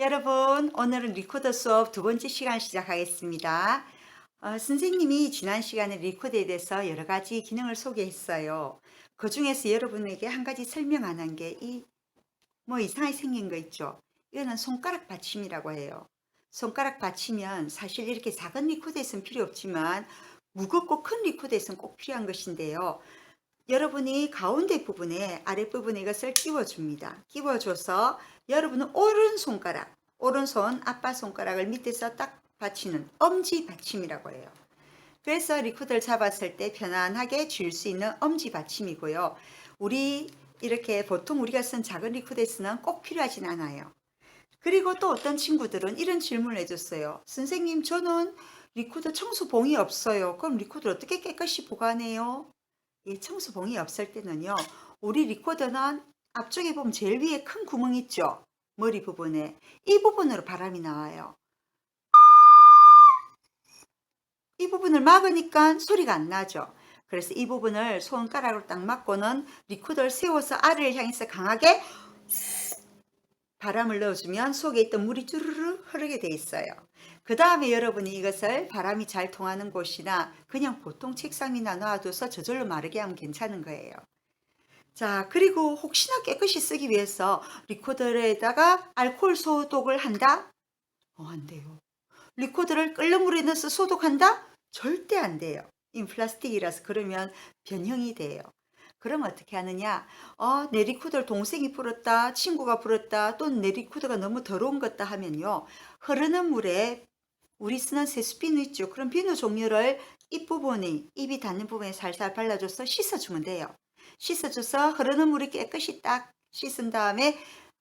여러분, 오늘은 리코더 수업 두 번째 시간 시작하겠습니다. 선생님이 지난 시간에 리코더에 대해서 여러 가지 기능을 소개했어요. 그 중에서 여러분에게 한 가지 설명 안 한 게 뭐 이상하게 생긴 거 있죠? 이거는 손가락 받침이라고 해요. 손가락 받치면 사실 이렇게 작은 리코더에서는 필요 없지만 무겁고 큰 리코더에서는 꼭 필요한 것인데요. 여러분이 가운데 부분에 아랫부분에 이것을 끼워줍니다. 끼워줘서 여러분은 오른손 아빠 손가락을 밑에서 딱 받치는 엄지 받침이라고 해요. 그래서 리코더를 잡았을 때 편안하게 쥘 수 있는 엄지 받침이고요. 이렇게 보통 우리가 쓴 작은 리코더에서는 꼭 필요하진 않아요. 그리고 또 어떤 친구들은 이런 질문을 해줬어요. 선생님, 저는 리코더 청소봉이 없어요. 그럼 리코더를 어떻게 깨끗이 보관해요? 이 청소봉이 없을 때는요, 우리 리코더는 앞쪽에 보면 제일 위에 큰 구멍 있죠? 머리 부분에. 이 부분으로 바람이 나와요. 이 부분을 막으니까 소리가 안 나죠. 그래서 이 부분을 손가락으로 딱 막고는 리코더를 세워서 아래를 향해서 강하게 바람을 넣어주면 속에 있던 물이 쭈르르 흐르게 돼 있어요. 그 다음에 여러분이 이것을 바람이 잘 통하는 곳이나 그냥 보통 책상 위나 놔둬서 저절로 마르게 하면 괜찮은 거예요. 자, 그리고 혹시나 깨끗이 쓰기 위해서 리코더에다가 알코올 소독을 한다? 안 돼요. 리코더를 끓는 물에 넣어서 소독한다? 절대 안 돼요. 이 플라스틱이라서 그러면 변형이 돼요. 그럼 어떻게 하느냐? 내 리코더를 동생이 불었다, 친구가 불었다, 또는 내 리코더가 너무 더러운 것다 하면요. 흐르는 물에 우리 쓰는 세수비누 있죠. 그럼 비누 종류를 입이 닿는 부분에 살살 발라줘서 씻어주면 돼요. 씻어줘서 흐르는 물이 깨끗이 딱 씻은 다음에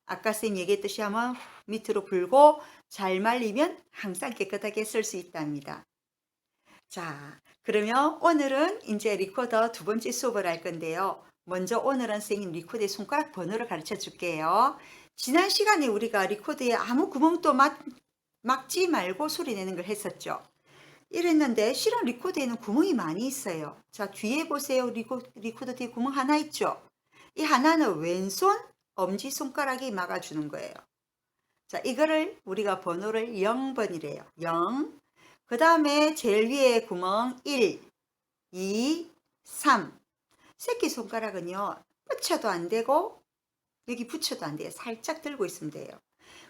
아까 쌤 얘기했듯이 하면 밑으로 불고 잘 말리면 항상 깨끗하게 쓸 수 있답니다. 자, 그러면 오늘은 이제 리코더 두 번째 수업을 할 건데요. 먼저 오늘은 선생님 리코더의 손가락 번호를 가르쳐 줄게요. 지난 시간에 우리가 리코더에 아무 구멍도 막지 말고 소리 내는 걸 했었죠. 이랬는데 실은 리코더에는 구멍이 많이 있어요. 자, 뒤에 보세요. 리코더 뒤에 구멍 하나 있죠. 이 하나는 왼손 엄지손가락이 막아주는 거예요. 자, 이거를 우리가 번호를 0번이래요. 0. 그 다음에 제일 위에 구멍 1, 2, 3. 새끼손가락은요, 붙여도 안 되고, 여기 붙여도 안 돼요. 살짝 들고 있으면 돼요.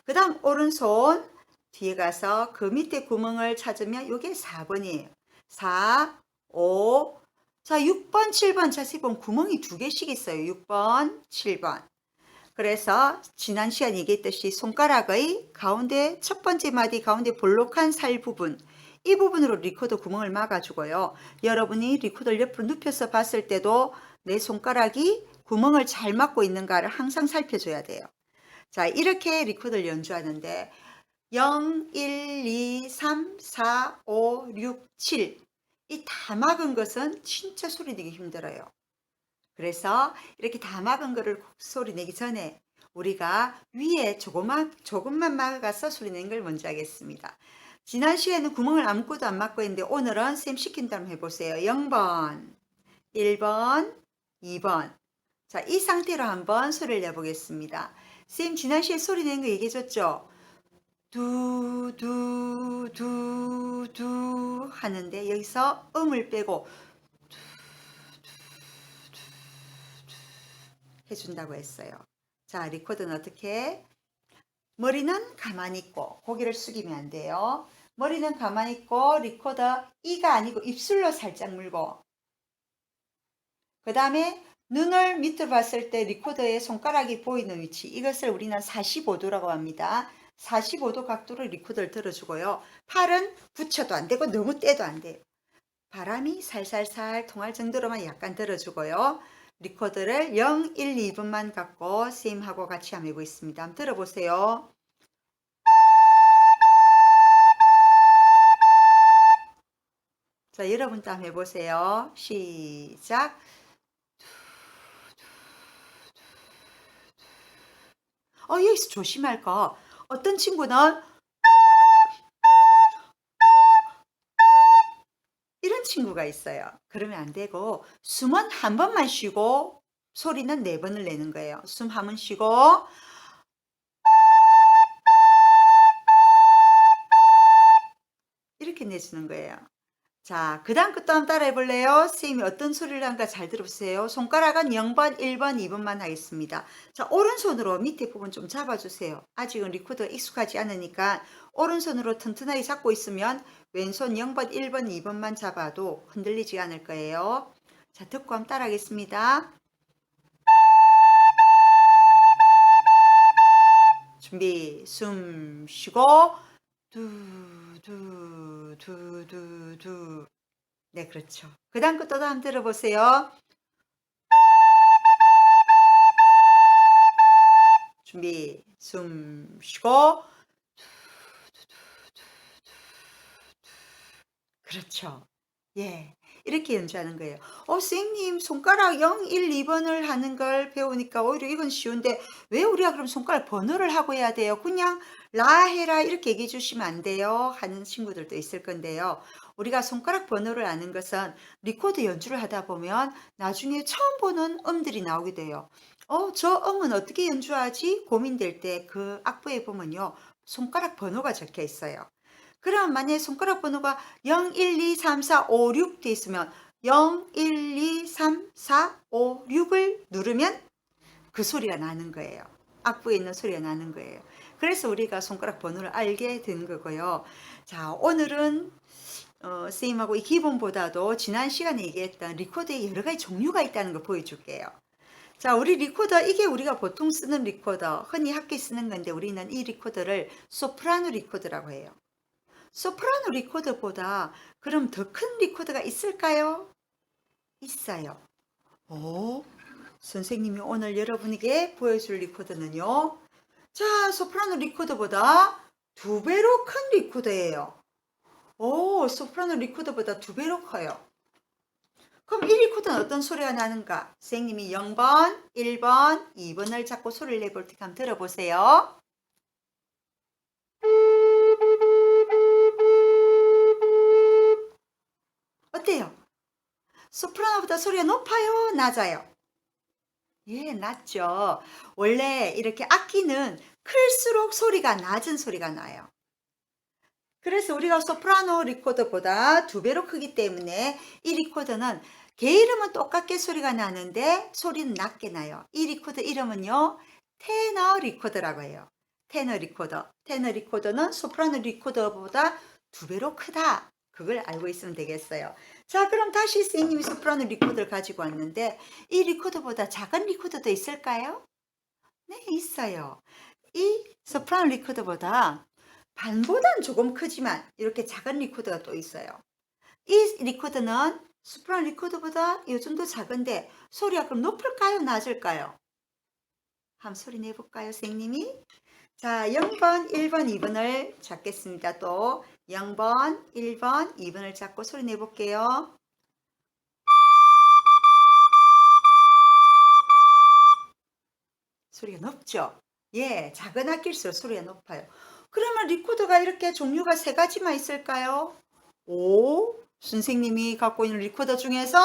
그 다음 오른손 뒤에 가서 그 밑에 구멍을 찾으면 이게 4번이에요. 4, 5, 자 6번, 7번 자세히 보면 구멍이 두 개씩 있어요. 6번, 7번. 그래서 지난 시간 얘기했듯이 손가락의 가운데 첫 번째 마디 가운데 볼록한 살 부분 이 부분으로 리코더 구멍을 막아주고요. 여러분이 리코더를 옆으로 눕혀서 봤을 때도 내 손가락이 구멍을 잘 막고 있는가를 항상 살펴줘야 돼요. 자, 이렇게 리코더를 연주하는데 0, 1, 2, 3, 4, 5, 6, 7 이 다 막은 것은 진짜 소리 내기 힘들어요. 그래서 이렇게 다 막은 거를 소리 내기 전에 우리가 위에 조금만 막아서 소리 내는 걸 먼저 하겠습니다. 지난 시간에는 구멍을 아무것도 안 막고 했는데 오늘은 쌤 시킨 대로 해보세요. 0번, 1번, 2번. 자, 이 상태로 한번 소리를 내보겠습니다. 쌤 지난 시간에 소리 내는 거 얘기해줬죠? 두, 두, 두, 두 하는데 여기서 음을 빼고 해준다고 했어요. 자, 리코더는 어떻게? 머리는 가만히 있고 고개를 숙이면 안 돼요. 머리는 가만히 있고 리코더 이가 아니고 입술로 살짝 물고 그 다음에 눈을 밑으로 봤을 때 리코더의 손가락이 보이는 위치 이것을 우리는 45도라고 합니다. 45도 각도로 리코더를 들어주고요. 팔은 붙여도 안 되고 너무 떼도 안 돼요. 바람이 살살살 통할 정도로만 약간 들어주고요. 리코더를 0, 1, 2분만 갖고 쌤하고 같이 한번 해보겠습니다. 한번 들어보세요. 자, 여러분도 한번 해보세요. 시작. 여기서 조심할 거. 어떤 친구는 이런 친구가 있어요. 그러면 안 되고 숨은 한 번만 쉬고 소리는 4번을 내는 거예요. 숨 한 번 쉬고 끝내주는 거예요. 자, 그 다음 것도 한번 따라해 볼래요? 선생님이 어떤 소리를 하는가 잘 들어보세요. 손가락은 0번, 1번, 2번만 하겠습니다. 자, 오른손으로 밑에 부분 좀 잡아주세요. 아직은 리코더 익숙하지 않으니까 오른손으로 튼튼하게 잡고 있으면 왼손 0번, 1번, 2번만 잡아도 흔들리지 않을 거예요. 자, 듣고 한번 따라 하겠습니다. 준비, 숨 쉬고 두두두두두. 네, 그렇죠. 그 다음 것도 한번 들어보세요. 준비, 숨 쉬고. 그렇죠. 예. 이렇게 연주하는 거예요. 선생님, 손가락 0, 1, 2번을 하는 걸 배우니까 오히려 이건 쉬운데 왜 우리가 그럼 손가락 번호를 하고 해야 돼요? 그냥 라 해라 이렇게 얘기해 주시면 안 돼요? 하는 친구들도 있을 건데요. 우리가 손가락 번호를 아는 것은 리코더 연주를 하다 보면 나중에 처음 보는 음들이 나오게 돼요. 저 음은 어떻게 연주하지? 고민될 때 그 악보에 보면요. 손가락 번호가 적혀 있어요. 그럼 만약에 손가락 번호가 0, 1, 2, 3, 4, 5, 6 돼 있으면 0, 1, 2, 3, 4, 5, 6을 누르면 그 소리가 나는 거예요. 악보에 있는 소리가 나는 거예요. 그래서 우리가 손가락 번호를 알게 된 거고요. 자, 오늘은 선생님하고 이 기본보다도 지난 시간에 얘기했던 리코더에 여러 가지 종류가 있다는 걸 보여줄게요. 자, 우리 리코더, 이게 우리가 보통 쓰는 리코더, 흔히 학교에 쓰는 건데 우리는 이 리코더를 소프라노 리코더라고 해요. 소프라노 리코더보다 그럼 더 큰 리코더가 있을까요? 있어요. 선생님이 오늘 여러분에게 보여줄 리코더는요. 자, 소프라노 리코더보다 2배로 큰 리코더예요. 소프라노 리코더보다 2배로 커요. 그럼 이 리코더는 어떤 소리가 나는가? 선생님이 0번, 1번, 2번을 잡고 소리를 내볼 테니까 한번 들어보세요. 어때요? 소프라노보다 소리가 높아요? 낮아요? 예, 낮죠. 원래 이렇게 악기는 클수록 소리가 낮은 소리가 나요. 그래서 우리가 소프라노 리코더보다 2배로 크기 때문에 이 리코더는 걔 이름은 똑같게 소리가 나는데 소리는 낮게 나요. 이 리코더 이름은요. 테너 리코더라고 해요. 테너 리코더. 테너 리코더는 소프라노 리코더보다 2배로 크다. 그걸 알고 있으면 되겠어요. 자, 그럼 다시 선생님이 소프라노 리코더를 가지고 왔는데 이 리코더보다 작은 리코더도 있을까요? 네, 있어요. 이 소프라노 리코더보다 반보단 조금 크지만 이렇게 작은 리코더가 또 있어요. 이 리코더는 소프라노 리코더보다 요즘 도 작은데 소리가 그럼 높을까요? 낮을까요? 한번 소리 내볼까요, 선생님이? 자, 0번, 1번, 2번을 잡겠습니다. 또 0번, 1번, 2번을 잡고 소리 내볼게요. 소리가 높죠? 예, 작은 악기일수록 소리가 높아요. 그러면 리코더가 이렇게 종류가 3가지만 있을까요? 선생님이 갖고 있는 리코더 중에서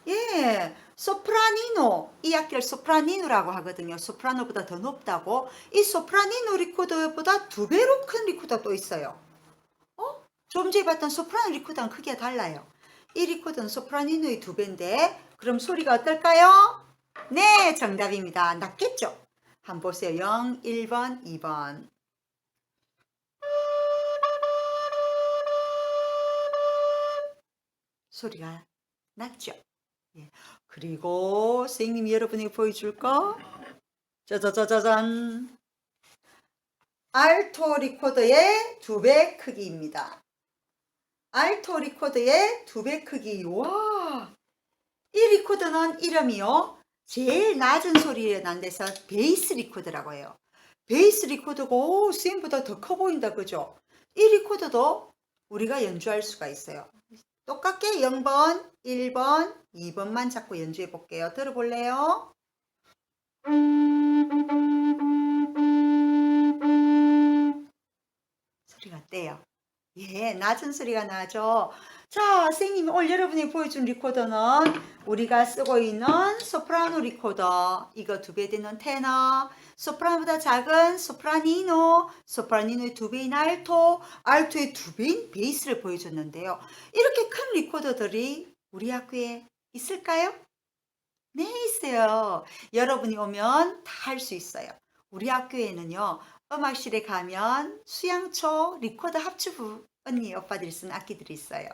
예, 소프라니노, 이 악기를 소프라니노라고 하거든요. 소프라노보다 더 높다고. 이 소프라니노 리코더보다 2배로 큰 리코더 또 있어요. 좀 전에 봤던 소프라노 리코더랑 크기가 달라요. 이 리코더는 소프라니노의 2배인데 그럼 소리가 어떨까요? 네, 정답입니다. 낮겠죠? 한번 보세요. 0, 1번, 2번. 소리가 낮죠? 예. 그리고 선생님이 여러분에게 보여줄 거 짜자자자잔 알토 리코더의 2배 크기입니다. 알토 리코더의 2배 크기. 와, 이 리코더는 이름이요. 제일 낮은 소리가 난 데서 베이스 리코더라고 해요. 베이스 리코더고 선생님보다 더 커 보인다, 그죠? 이 리코더도 우리가 연주할 수가 있어요. 똑같게 0번, 1번, 2번만 잡고 연주해 볼게요. 들어볼래요? 소리가 어때요? 예, 낮은 소리가 나죠. 자, 선생님이 오늘 여러분이 보여준 리코더는 우리가 쓰고 있는 소프라노 리코더, 이거 2배 되는 테너, 소프라노보다 작은 소프라니노, 소프라니노의 2배인 알토, 알토의 2배인 베이스를 보여줬는데요. 이렇게 큰 리코더들이 우리 학교에 있을까요? 네, 있어요. 여러분이 오면 다 할 수 있어요. 우리 학교에는요, 음악실에 가면 수양초 리코더 합주부 언니 오빠들이 쓰는 악기들이 있어요.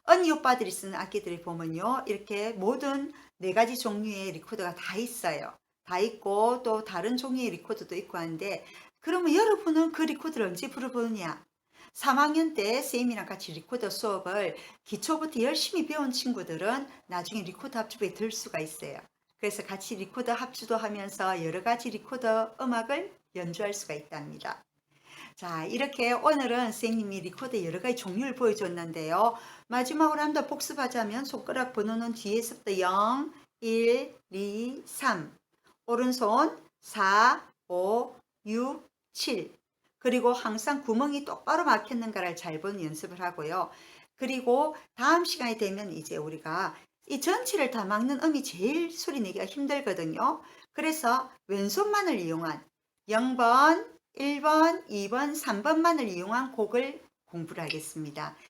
언니 오빠들이 쓰는 악기들을 보면요, 이렇게 모든 4가지 종류의 리코더가 다 있어요. 다 있고 또 다른 종류의 리코더도 있고 하는데, 그러면 여러분은 그 리코더를 언제 불어보느냐? 3학년 때 선생님이랑 같이 리코더 수업을 기초부터 열심히 배운 친구들은 나중에 리코더 합주부에 들 수가 있어요. 그래서 같이 리코더 합주도 하면서 여러 가지 리코더 음악을 연주할 수가 있답니다. 자, 이렇게 오늘은 선생님이 리코더 여러 가지 종류를 보여줬는데요. 마지막으로 한 번 더 복습하자면 손가락 번호는 뒤에서부터 0, 1, 2, 3, 오른손 4, 5, 6, 7, 그리고 항상 구멍이 똑바로 막혔는가를 잘 보는 연습을 하고요. 그리고 다음 시간이 되면 이제 우리가 이 전체를 다 막는 음이 제일 소리 내기가 힘들거든요. 그래서 왼손만을 이용한 0번, 1번, 2번, 3번만을 이용한 곡을 공부를 하겠습니다.